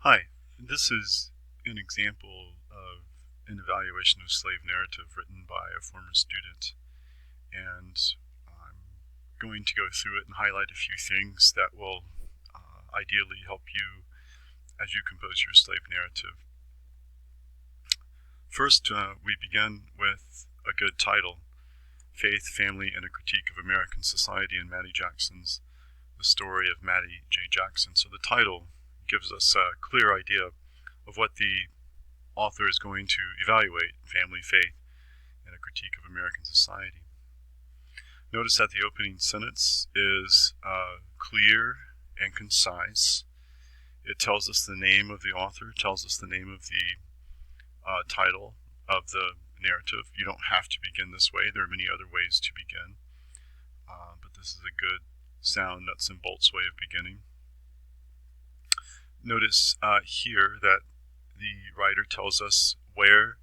Hi, this is an example of an evaluation of slave narrative written by a former student, and I'm going to go through it and highlight a few things that will ideally help you as you compose your slave narrative. First, we begin with a good title, Faith, Family, and a Critique of American Society in Maddie Jackson's The Story of Maddie J. Jackson. So the title gives us a clear idea of what the author is going to evaluate: family, faith, and a critique of American society. Notice that the opening sentence is clear and concise. It tells us the name of the author, tells us the name of the title of the narrative. You don't have to begin this way. There are many other ways to begin, but this is a good sound nuts and bolts way of beginning. Notice here that the writer tells us where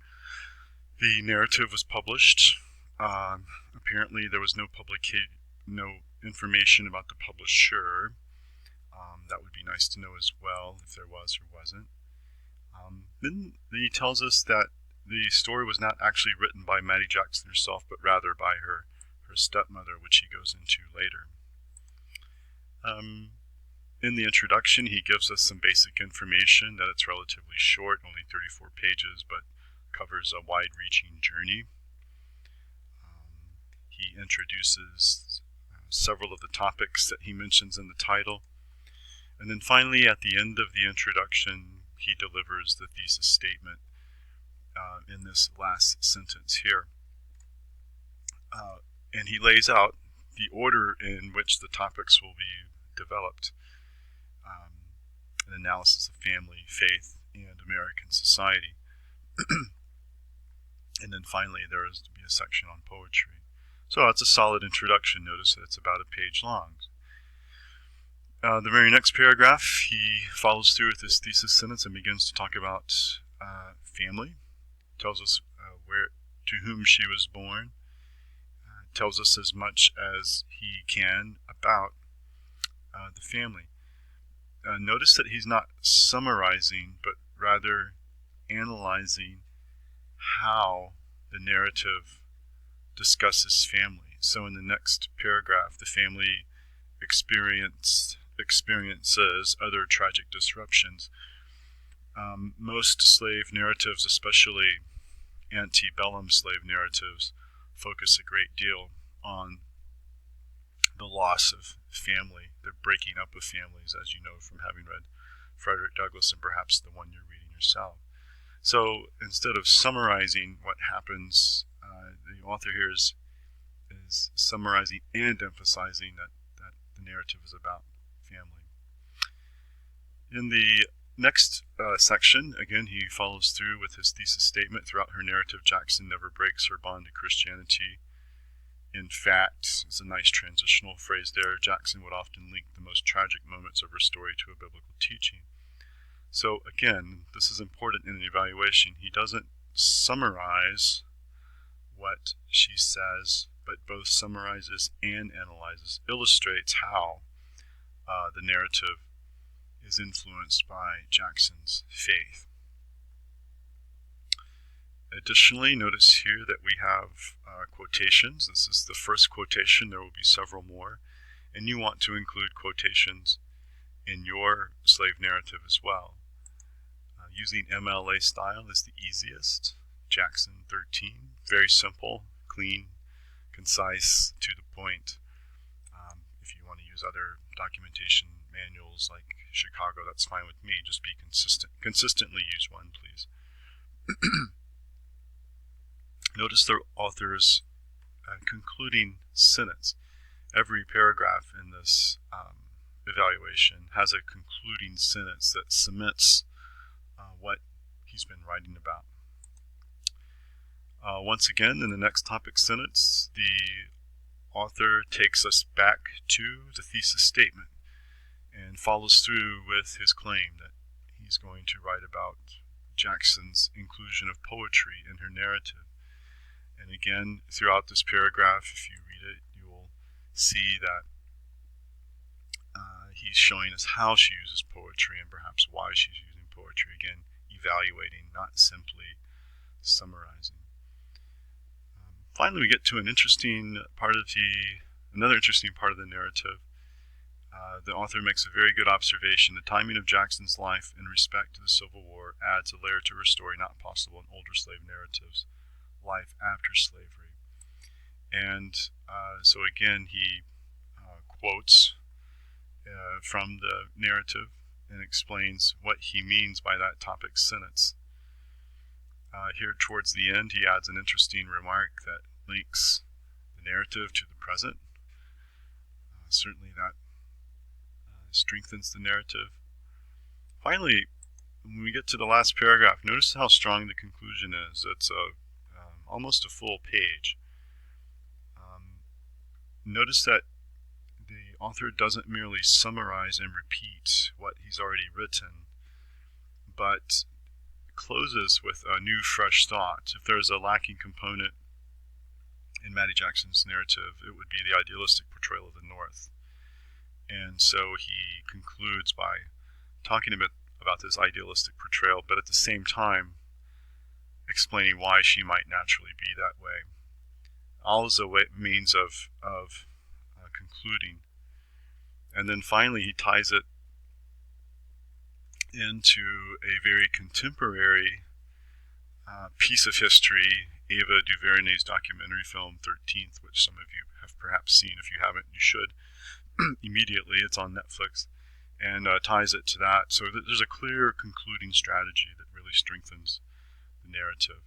the narrative was published. Apparently there was no information about the publisher. That would be nice to know as well, if there was or wasn't. Then he tells us that the story was not actually written by Maddie Jackson herself, but rather by her stepmother, which he goes into later. In the introduction, he gives us some basic information that it's relatively short, only 34 pages, but covers a wide-reaching journey. He introduces several of the topics that he mentions in the title. And then finally, at the end of the introduction, he delivers the thesis statement in this last sentence here. And he lays out the order in which the topics will be developed. An analysis of family, faith, and American society. And then finally, there is to be a section on poetry. So it's a solid introduction. Notice that it's about a page long. The very next paragraph, he follows through with his thesis sentence and begins to talk about family. Tells us to whom she was born. Tells us as much as he can about the family. Notice that he's not summarizing, but rather analyzing how the narrative discusses family. So in the next paragraph, the family experiences other tragic disruptions. Most slave narratives, especially antebellum slave narratives, focus a great deal on the loss of family, the breaking up of families, as you know from having read Frederick Douglass and perhaps the one you're reading yourself. So instead of summarizing what happens, the author here is summarizing and emphasizing that the narrative is about family. In the next section, again, he follows through with his thesis statement. Throughout her narrative, Jackson never breaks her bond to Christianity. In fact, it's a nice transitional phrase there, Jackson would often link the most tragic moments of her story to a biblical teaching. So again, this is important in an evaluation. He doesn't summarize what she says, but both summarizes and analyzes, illustrates how the narrative is influenced by Jackson's faith. Additionally, notice here that we have quotations. This is the first quotation. There will be several more. And you want to include quotations in your slave narrative as well. Using MLA style is the easiest. Jackson 13, very simple, clean, concise, to the point. If you want to use other documentation manuals like Chicago, that's fine with me. Just be consistent. Consistently use one, please. Notice the author's concluding sentence. Every paragraph in this evaluation has a concluding sentence that cements what he's been writing about. Once again, in the next topic sentence, the author takes us back to the thesis statement and follows through with his claim that he's going to write about Jackson's inclusion of poetry in her narrative. And again, throughout this paragraph, if you read it, you will see that he's showing us how she uses poetry and perhaps why she's using poetry, again, evaluating, not simply summarizing. Finally, we get to another interesting part of the narrative. The author makes a very good observation. The timing of Jackson's life in respect to the Civil War adds a layer to her story not possible in older slave narratives, life after slavery. And so again, he quotes from the narrative and explains what he means by that topic sentence. Here towards the end, he adds an interesting remark that links the narrative to the present. Certainly that strengthens the narrative. Finally, when we get to the last paragraph, notice how strong the conclusion is. It's almost a full page. Notice that the author doesn't merely summarize and repeat what he's already written, but closes with a new, fresh thought. If there's a lacking component in Maddie Jackson's narrative, it would be the idealistic portrayal of the North. And so he concludes by talking a bit about this idealistic portrayal, but at the same time explaining why she might naturally be that way. All as a means of concluding. And then finally he ties it into a very contemporary piece of history, Ava DuVernay's documentary film 13th, which some of you have perhaps seen. If you haven't, you should immediately. It's on Netflix, and ties it to that. So there's a clear concluding strategy that really strengthens the narrative.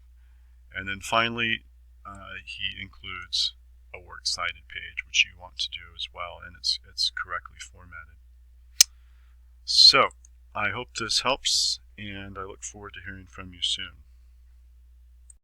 And then finally, he includes a works cited page, which you want to do as well, and it's correctly formatted. So I hope this helps, and I look forward to hearing from you soon.